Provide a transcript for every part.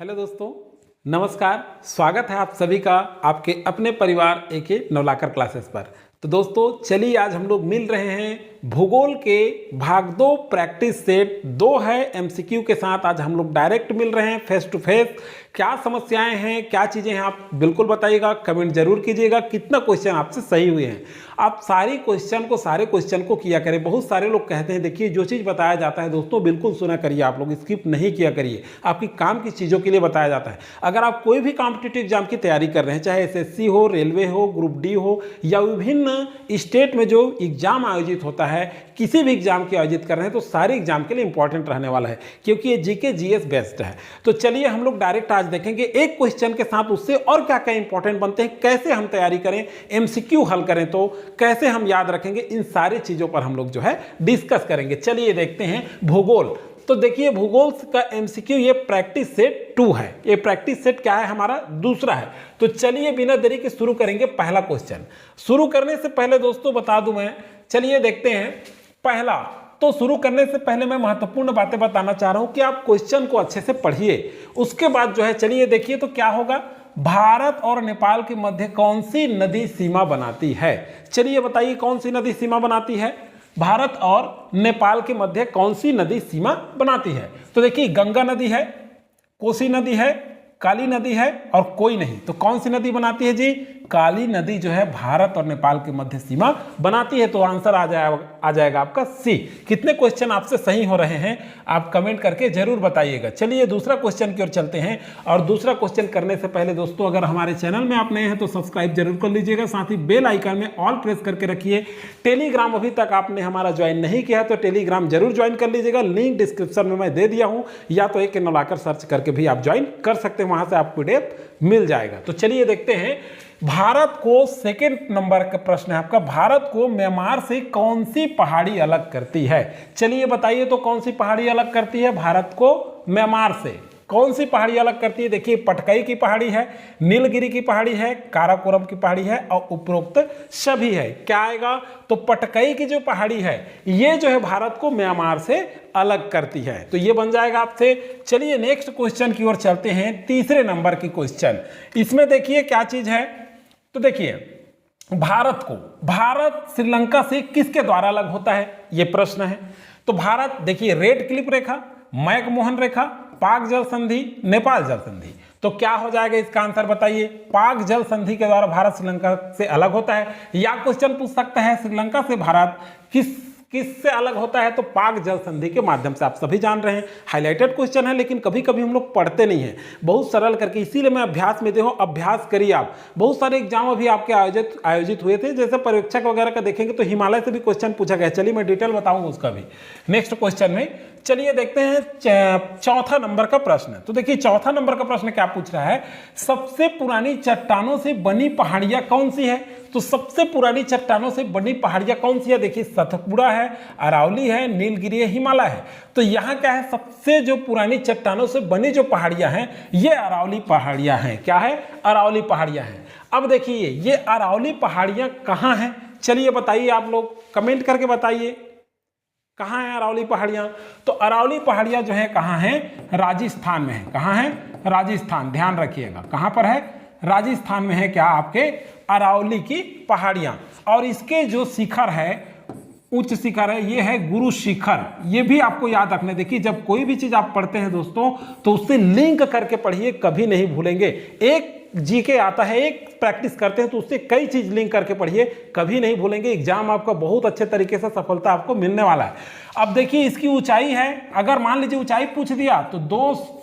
Hello दोस्तों, नमस्कार। स्वागत है आप सभी का आपके अपने परिवार एके नवलाकर क्लासेस पर। तो दोस्तों चलिए आज हम लोग मिल रहे हैं भूगोल के भाग 2 प्रैक्टिस सेट 2 है एमसीक्यू के साथ। आज हम लोग डायरेक्ट मिल रहे हैं फेस टू फेस। क्या समस्याएं हैं, क्या चीज़ें हैं, आप बिल्कुल बताइएगा, कमेंट जरूर कीजिएगा कितना क्वेश्चन आपसे सही हुए हैं। आप सारे क्वेश्चन को किया करें। बहुत सारे लोग कहते हैं देखिए जो चीज़ बताया जाता है दोस्तों बिल्कुल सुना करिए, आप लोग स्किप नहीं किया करिए। आपकी काम की चीज़ों के लिए बताया जाता है। अगर आप कोई भी कॉम्पिटिटिव एग्जाम की तैयारी कर रहे हैं, चाहे एसएससी हो, रेलवे हो, ग्रुप डी हो, या विभिन्न स्टेट में जो एग्जाम आयोजित होता है, किसी भी एग्जाम के आयोजित कर रहे हैं तो सारे एग्जाम के लिए इंपॉर्टेंट रहने वाला है, क्योंकि ये जीके जीएस बेस्ड है। तो चलिए हम लोग डायरेक्ट आज देखेंगे एक क्वेश्चन के साथ उससे और क्या क्या इंपॉर्टेंट बनते हैं, कैसे हम तैयारी करें, एमसीक्यू हल करें तो कैसे हम याद रखेंगे, इन सारी चीजों पर हम लोग जो है डिस्कस करेंगे। चलिए देखते हैं भूगोल। तो देखिए भूगोल का एमसीक्यू ये प्रैक्टिस सेट 2 है। ये प्रैक्टिस सेट क्या है, हमारा दूसरा है। तो चलिए बिना देरी के शुरू करेंगे पहला क्वेश्चन। शुरू करने से पहले दोस्तों बता दूं मैं, चलिए देखते हैं पहला। तो शुरू करने से पहले मैं महत्वपूर्ण बातें बताना चाह रहा हूं कि आप क्वेश्चन को अच्छे से पढ़िए, उसके बाद जो है चलिए देखिए तो क्या होगा। भारत और नेपाल के मध्य कौन सी नदी सीमा बनाती है? चलिए बताइए कौन सी नदी सीमा बनाती है? भारत और नेपाल के मध्य कौन सी नदी सीमा बनाती है? तो देखिए गंगा नदी है, कोसी नदी है, काली नदी है और कोई नहीं। तो कौन सी नदी बनाती है जी? काली नदी जो है भारत और नेपाल के मध्य सीमा बनाती है। तो आंसर आ जाएगा आपका सी। कितने क्वेश्चन आपसे सही हो रहे हैं आप कमेंट करके जरूर बताइएगा। चलिए दूसरा क्वेश्चन की ओर चलते हैं। और दूसरा क्वेश्चन करने से पहले दोस्तों अगर हमारे चैनल में आप नए हैं तो सब्सक्राइब जरूर कर लीजिएगा, साथ ही बेल आइकन में ऑल प्रेस करके रखिए। टेलीग्राम अभी तक आपने हमारा ज्वाइन नहीं किया तो टेलीग्राम जरूर ज्वाइन कर लीजिएगा, लिंक डिस्क्रिप्शन में मैं दे दिया हूँ, या तो एक नवलाकर सर्च करके भी आप ज्वाइन कर सकते हैं, वहां से आपको पीडीएफ मिल जाएगा। तो चलिए देखते हैं भारत को, सेकेंड नंबर का प्रश्न है आपका, भारत को म्यांमार से कौन सी पहाड़ी अलग करती है? चलिए बताइए तो कौन सी पहाड़ी अलग करती है भारत को म्यांमार से? कौन सी पहाड़ी अलग करती है? देखिए पटकाई की पहाड़ी है, नीलगिरी की पहाड़ी है, काराकोरम की पहाड़ी है और उपरोक्त सभी है। क्या आएगा? तो पटकाई की जो पहाड़ी है ये जो है भारत को म्यांमार से अलग करती है। तो ये बन जाएगा आपसे। चलिए नेक्स्ट क्वेश्चन की ओर चलते हैं, तीसरे नंबर की क्वेश्चन। इसमें देखिए क्या चीज है। तो देखिए भारत श्रीलंका से किसके द्वारा अलग होता है, ये प्रश्न है। तो भारत देखिए रेड क्लिफ रेखा, मैकमोहन रेखा, पाक जल संधि, नेपाल जल संधि। तो क्या हो जाएगा इसका आंसर बताइए? पाक जल संधि के द्वारा भारत श्रीलंका से अलग होता है। या क्वेश्चन पूछ सकता है श्रीलंका से भारत किससे अलग होता है? तो पाक जल संधि के माध्यम से। आप सभी जान रहे हैं हाईलाइटेड क्वेश्चन है, लेकिन कभी कभी हम लोग पढ़ते नहीं हैं, बहुत सरल करके, इसीलिए मैं अभ्यास में दे हूं। अभ्यास करिए आप। बहुत सारे एग्जाम अभी आपके आयोजित हुए थे, जैसे पर्यवेक्षक वगैरह का देखेंगे तो हिमालय से भी क्वेश्चन पूछा गया। चलिए मैं डिटेल बताऊंगा उसका भी नेक्स्ट क्वेश्चन में। चलिए देखते हैं चौथा नंबर का प्रश्न। तो देखिए चौथा नंबर का प्रश्न क्या पूछ रहा है, सबसे पुरानी चट्टानों से बनी पहाड़ियां कौन सी है? तो सबसे पुरानी चट्टानों से बनी पहाड़ियां कौन सी है? देखिए सतपुड़ा है, अरावली है, नीलगिरी है, हिमालय है। तो यहाँ क्या है, सबसे जो पुरानी चट्टानों से बनी जो पहाड़ियां हैं ये अरावली पहाड़ियां हैं। क्या है? अरावली पहाड़ियां हैं। अब देखिए ये अरावली पहाड़ियां कहाँ हैं? चलिए बताइए, आप लोग कमेंट करके बताइए कहाँ है अरावली पहाड़ियां। तो अरावली पहाड़ियां जो है कहाँ है? राजस्थान में है। कहाँ है? राजस्थान। ध्यान रखिएगा कहाँ पर है? राजस्थान में है। क्या आपके अरावली की पहाड़ियां। और इसके जो शिखर है, उच्च शिखर है, ये है गुरु शिखर। ये भी आपको याद रखना। देखिए जब कोई भी चीज आप पढ़ते हैं दोस्तों तो उससे लिंक करके पढ़िए, कभी नहीं भूलेंगे। एक जीके आता है, एक प्रैक्टिस करते हैं तो उससे कई चीज लिंक करके पढ़िए, कभी नहीं भूलेंगे। एग्जाम आपका बहुत अच्छे तरीके से सफलता आपको मिलने वाला है। अब देखिए इसकी ऊंचाई है, अगर मान लीजिए ऊंचाई पूछ दिया तो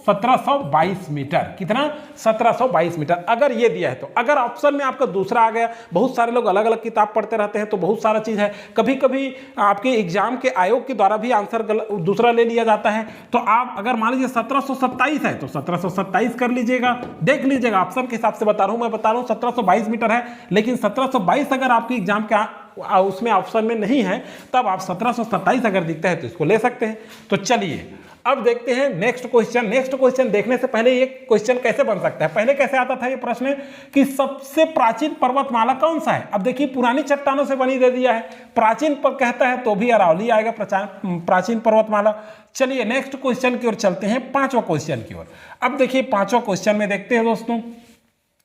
1722 मीटर। कितना? 1722 मीटर अगर ये दिया है तो। अगर ऑप्शन में आपका दूसरा आ गया, बहुत सारे लोग अलग अलग किताब पढ़ते रहते हैं तो बहुत सारा चीज है, कभी कभी आपके एग्जाम के आयोग के द्वारा भी आंसर दूसरा ले लिया जाता है। तो आप अगर मान लीजिए 1727 है तो 1727 कर लीजिएगा। देख लीजिएगा ऑप्शन के हिसाब से बता रहा हूं, मैं बता रहा हूं 1722 मीटर है, लेकिन 1722 अगर आपके एग्जाम के उसमें ऑप्शन में नहीं है तब आप 1727 अगर दिखता है तो इसको ले सकते हैं। तो चलिए अब देखते हैं नेक्स्ट क्वेश्चन। नेक्स्ट क्वेश्चन देखने से पहले ये क्वेश्चन कैसे बन सकता है, पहले कैसे आता था ये प्रश्न कि सबसे प्राचीन पर्वतमाला कौन सा है। अब देखिए पुरानी चट्टानों से बनी दे दिया है, प्राचीन पर कहता है तो भी अरावली आएगा प्राचीन पर्वतमाला। चलिए नेक्स्ट क्वेश्चन की ओर चलते हैं, पांचवा क्वेश्चन की ओर। अब देखिए पांचवा क्वेश्चन में देखते हैं दोस्तों,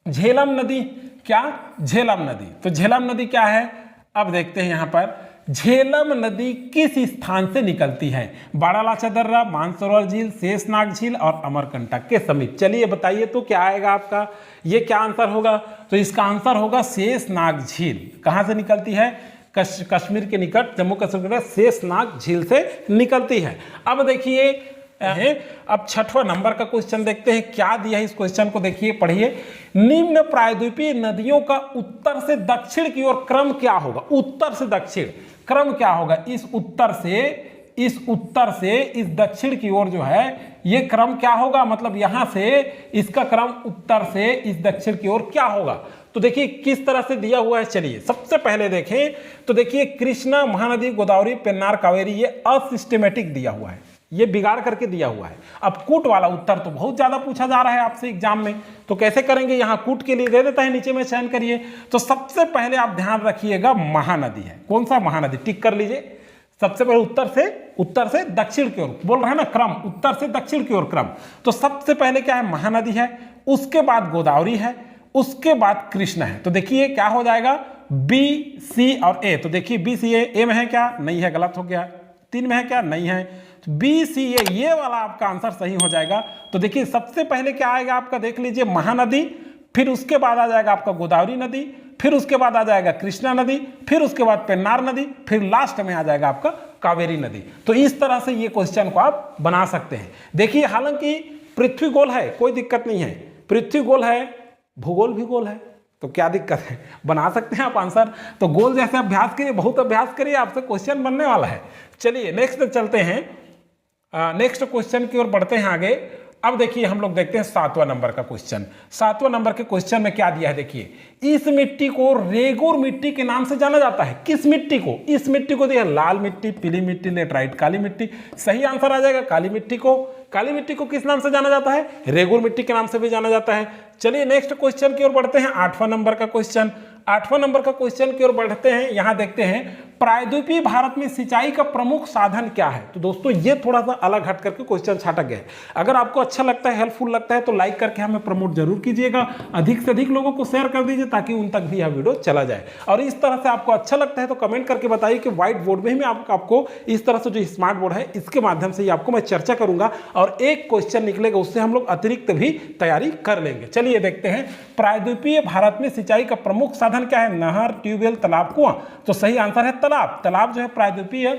झेलम नदी, क्या झेलम नदी, तो झेलम नदी क्या है। अब देखते हैं यहां पर झेलम नदी किस स्थान से निकलती है, बारालाचा दर्रा, मानसरोवर झील, शेषनाग झील और अमरकंटक के समीप। चलिए बताइए तो क्या आएगा आपका, ये क्या आंसर होगा, तो इसका आंसर होगा शेषनाग झील। कहां से निकलती है, कश्मीर के निकट जम्मू कश्मीर के शेषनाग झील से निकलती है। अब देखिए अब छठवां नंबर का क्वेश्चन देखते हैं, क्या दिया है इस क्वेश्चन को देखिए, पढ़िए। निम्न प्रायद्वीपीय नदियों का उत्तर से दक्षिण की ओर क्रम क्या होगा, उत्तर से दक्षिण क्रम क्या होगा, इस उत्तर से इस दक्षिण की ओर जो है ये क्रम क्या होगा, मतलब यहां से इसका क्रम उत्तर से इस दक्षिण की ओर क्या होगा। तो देखिए किस तरह से दिया हुआ है, चलिए सबसे पहले देखें तो देखिए कृष्णा, महानदी, गोदावरी, पेन्नार, कावेरी, ये असिस्टेमेटिक दिया हुआ है, ये बिगाड़ करके दिया हुआ है। अब कूट वाला उत्तर तो बहुत ज्यादा पूछा जा रहा है आपसे एग्जाम में, तो कैसे करेंगे, यहां कूट के लिए दे देता है, नीचे में चयन करिए। तो सबसे पहले आप ध्यान रखिएगा महानदी है, कौन सा महानदी, टिक कर लीजिए। सबसे पहले उत्तर से दक्षिण की ओर बोल रहे हैं ना क्रम, उत्तर से दक्षिण की ओर क्रम, तो सबसे पहले क्या है, महानदी है, उसके बाद गोदावरी है, उसके बाद कृष्णा है। तो देखिए क्या हो जाएगा, बी, सी और ए। तो देखिए बी, सी, ए में है क्या, नहीं है, गलत हो गया। 3 में है क्या, नहीं है, बी, सी, ए, ये वाला आपका आंसर सही हो जाएगा। तो देखिए सबसे पहले क्या आएगा आपका, देख लीजिए महानदी, फिर उसके बाद आ जाएगा आपका गोदावरी नदी, फिर उसके बाद आ जाएगा कृष्णा नदी, फिर उसके बाद पेन्नार नदी, फिर लास्ट में आ जाएगा आपका कावेरी नदी। तो इस तरह से ये क्वेश्चन को आप बना सकते हैं। देखिए हालांकि पृथ्वी गोल है, कोई दिक्कत नहीं है, पृथ्वी गोल है, भूगोल भी गोल है, तो क्या दिक्कत है, बना सकते हैं आप आंसर। तो गोल जैसे अभ्यास करिए, बहुत अभ्यास करिए, आपसे क्वेश्चन बनने वाला है। चलिए नेक्स्ट चलते हैं, नेक्स्ट क्वेश्चन की ओर बढ़ते हैं आगे। अब देखिए हम लोग देखते हैं 7वां नंबर का क्वेश्चन। 7वां नंबर के क्वेश्चन में क्या दिया है, देखिए इस मिट्टी को रेगुर मिट्टी के नाम से जाना जाता है। किस मिट्टी को, इस मिट्टी को दिया लाल मिट्टी, पीली मिट्टी, लेटराइट, काली मिट्टी। सही आंसर आ जाएगा काली मिट्टी को। काली मिट्टी को किस नाम से जाना जाता है, रेगुर मिट्टी के नाम से भी जाना जाता है। चलिए नेक्स्ट क्वेश्चन की ओर बढ़ते हैं, 8वां नंबर का क्वेश्चन। 8वां नंबर का क्वेश्चन की ओर बढ़ते हैं, यहां देखते हैं प्रायद्वीपीय भारत में सिंचाई का प्रमुख साधन क्या है। तो दोस्तों ये थोड़ा सा अलग हट करके क्वेश्चन छाटा गया है। अगर आपको अच्छा लगता है, हेल्पफुल लगता है तो लाइक करके हमें प्रमोट जरूर कीजिएगा, अधिक से अधिक लोगों को शेयर कर दीजिए ताकि उन तक भी यह वीडियो चला जाए। और इस तरह से आपको अच्छा लगता है तो कमेंट करके बताइए कि व्हाइट बोर्ड में ही मैं आपको इस तरह से जो स्मार्ट बोर्ड है इसके माध्यम से ही आपको मैं चर्चा करूंगा और एक क्वेश्चन निकलेगा उससे हम लोग अतिरिक्त भी तैयारी कर लेंगे। चलिए देखते हैं प्रायद्वीपीय भारत में सिंचाई का प्रमुख साधन क्या है, नहर, ट्यूबवेल, तालाब, कुआं। तो सही आंसर है तालाब। तालाब जो है प्रायद्वीपीय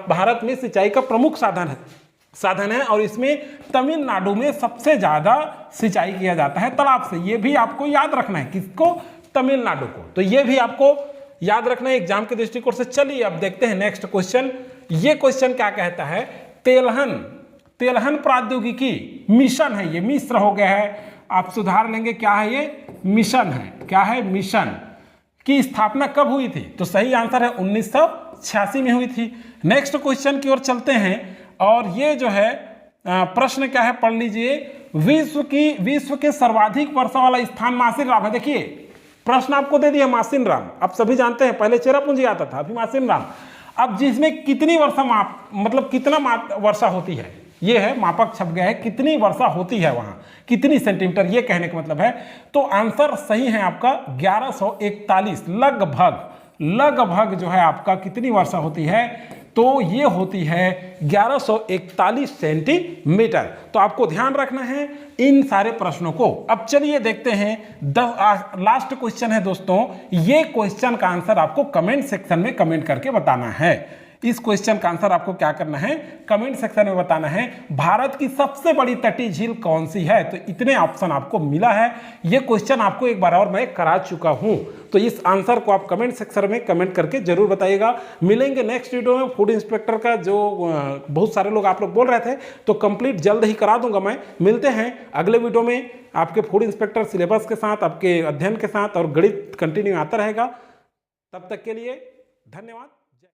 भारत में सिंचाई का प्रमुख साधन है और इसमें तमिलनाडु में सबसे ज्यादा सिंचाई किया जाता है तालाब से। ये भी आपको याद रखना है, किसको, तमिलनाडु को। तो ये भी आपको याद रखना है एग्जाम के दृष्टिकोण से। चलिए अब देखते हैं नेक्स्ट क्वेश्चन। ये क्वेश्चन क्या कहता है, तेलहन प्रौद्योगिकी मिशन है, ये मिश्र हो गया है, आप सुधार लेंगे, क्या है ये, मिशन है। क्या है, मिशन की स्थापना कब हुई थी। तो सही आंसर है 1986 में हुई थी। नेक्स्ट क्वेश्चन की ओर चलते हैं और ये जो है प्रश्न क्या है, पढ़ लीजिए। विश्व के सर्वाधिक वर्षा वाला स्थान मासिन राम है। देखिए प्रश्न आपको दे दिया मासिन राम, आप सभी जानते हैं पहले चेरापूंजी आता था, अभी मासिन राम। अब जिसमें कितनी वर्षा मतलब कितना वर्षा होती है, ये है मापक छप गया है, कितनी वर्षा होती है वहां, कितनी सेंटीमीटर, ये कहने का मतलब है। तो आंसर सही है आपका 1141, लगभग जो है आपका कितनी वर्षा होती है, तो ये होती है 1141 सेंटीमीटर। तो आपको ध्यान रखना है इन सारे प्रश्नों को। अब चलिए देखते हैं लास्ट क्वेश्चन है दोस्तों। ये क्वेश्चन का आंसर आपको कमेंट सेक्शन में कमेंट करके बताना है। इस क्वेश्चन का आंसर आपको क्या करना है, कमेंट सेक्शन में बताना है। भारत की सबसे बड़ी तटीय झील कौन सी है। तो इतने ऑप्शन आपको मिला है। ये क्वेश्चन आपको एक बार और मैं करा चुका हूं, तो इस आंसर को आप कमेंट सेक्शन में कमेंट करके जरूर बताइएगा। मिलेंगे नेक्स्ट वीडियो में फूड इंस्पेक्टर का, जो बहुत सारे लोग आप लोग बोल रहे थे, तो कंप्लीट जल्द ही करा दूंगा मैं। मिलते हैं अगले वीडियो में आपके फूड इंस्पेक्टर सिलेबस के साथ, आपके अध्ययन के साथ, और गणित कंटिन्यू आता रहेगा। तब तक के लिए धन्यवाद।